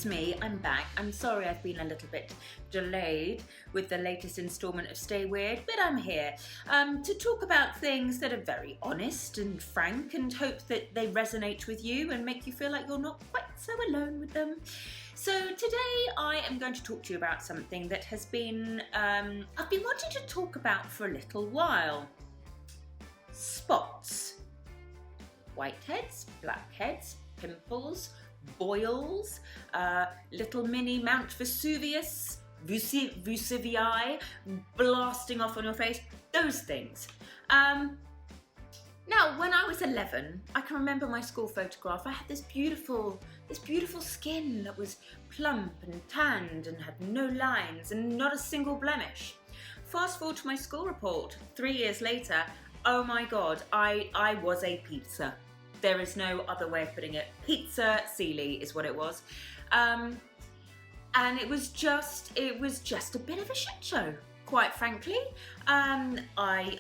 it's me, I'm back. I'm sorry I've been a little bit delayed with the latest instalment of Stay Weird, but I'm here to talk about things that are very honest and frank and hope that they resonate with you and make you feel like you're not quite so alone with them. So today I am going to talk to you about something that has been, I've been wanting to talk about for a little while. Spots. Whiteheads, blackheads, pimples, boils, little mini Mount Vesuvius, Vesuvii blasting off on your face, those things. Now, when I was 11, I can remember my school photograph. I had this beautiful skin that was plump and tanned and had no lines and not a single blemish. Fast forward to my school report, 3 years later, oh my God, I was a pizza. There is no other way of putting it. Pizza Sealy is what it was. And it was just a bit of a shit show, quite frankly. I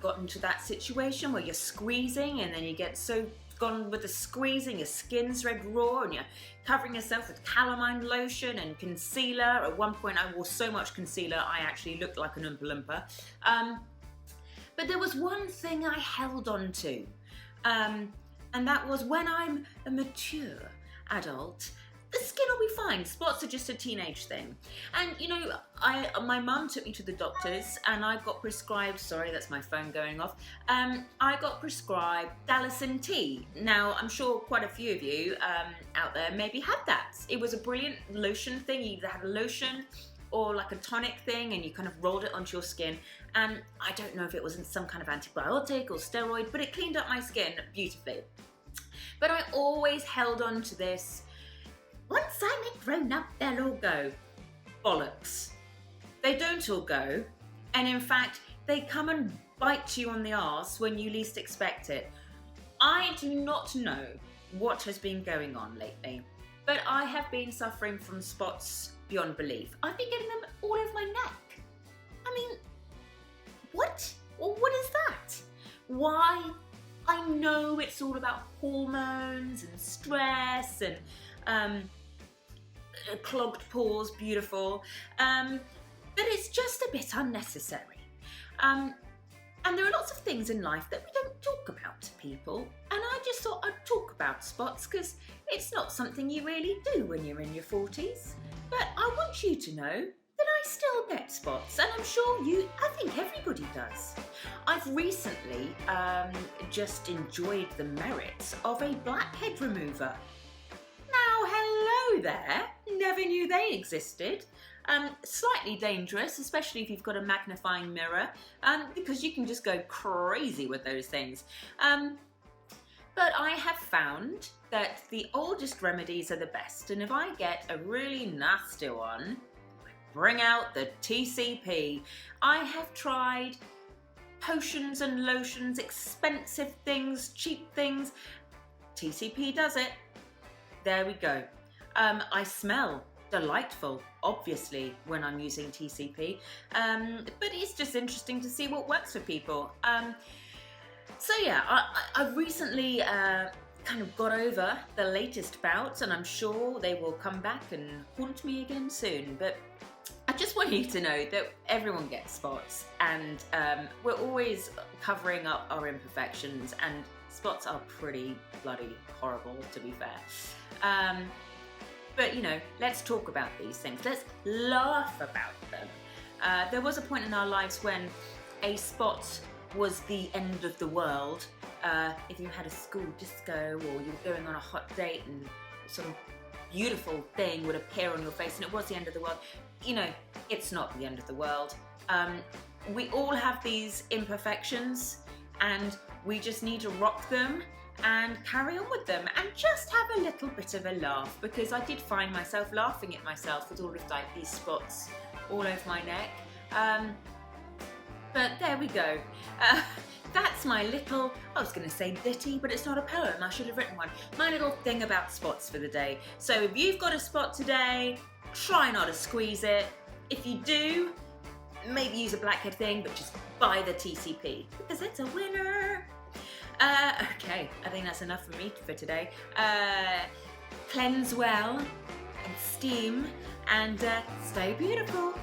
got into that situation where you're squeezing and then you get so gone with the squeezing, your skin's red raw and you're covering yourself with calamine lotion and concealer. At one point I wore so much concealer I actually looked like an Oompa Loompa. But there was one thing I held on to. And that was when I'm a mature adult, the skin will be fine. Spots are just a teenage thing. And you know, my mum took me to the doctors and I got prescribed, sorry, that's my phone going off. I got prescribed Dallacin T. Now, I'm sure quite a few of you out there maybe had that. It was a brilliant lotion thing. You either had a lotion or like a tonic thing and you kind of rolled it onto your skin. And I don't know if it was in some kind of antibiotic or steroid, but it cleaned up my skin beautifully. But I always held on to this, once I'm a grown up, they'll all go. Bollocks. They don't all go. And in fact, they come and bite you on the arse when you least expect it. I do not know what has been going on lately, but I have been suffering from spots beyond belief. I've been getting them all over my neck. I mean, what? Well, what is that? Why? I know it's all about hormones and stress and clogged pores, beautiful, but it's just a bit unnecessary. And there are lots of things in life that we don't talk about to people, and I just thought I'd talk about spots because it's not something you really do when you're in your 40s. But I want you to know that I still get spots, and I'm sure I think everybody does. I've recently just enjoyed the merits of a blackhead remover. Now, hello there, never knew they existed. Slightly dangerous, especially if you've got a magnifying mirror, because you can just go crazy with those things. But I have found that the oldest remedies are the best, and if I get a really nasty one, bring out the TCP. I have tried potions and lotions, expensive things, cheap things. TCP does it. There we go. I smell delightful, obviously, when I'm using TCP, but it's just interesting to see what works for people. So yeah, I've recently kind of got over the latest bouts, and I'm sure they will come back and haunt me again soon, but I just want you to know that everyone gets spots, and we're always covering up our imperfections, and spots are pretty bloody horrible, to be fair. But you know, let's talk about these things. Let's laugh about them. There was a point in our lives when a spot was the end of the world. If you had a school disco or you were going on a hot date and some beautiful thing would appear on your face and it was the end of the world. You know, it's not the end of the world. We all have these imperfections and we just need to rock them and carry on with them and just have a little bit of a laugh, because I did find myself laughing at myself with all of like these spots all over my neck. But there we go. That's my little, I was going to say ditty, but it's not a poem, I should have written one. My little thing about spots for the day. So if you've got a spot today, try not to squeeze it. If you do, maybe use a blackhead thing, but just buy the TCP, because it's a winner. Okay, I think that's enough for me for today. Cleanse well, and steam and stay beautiful.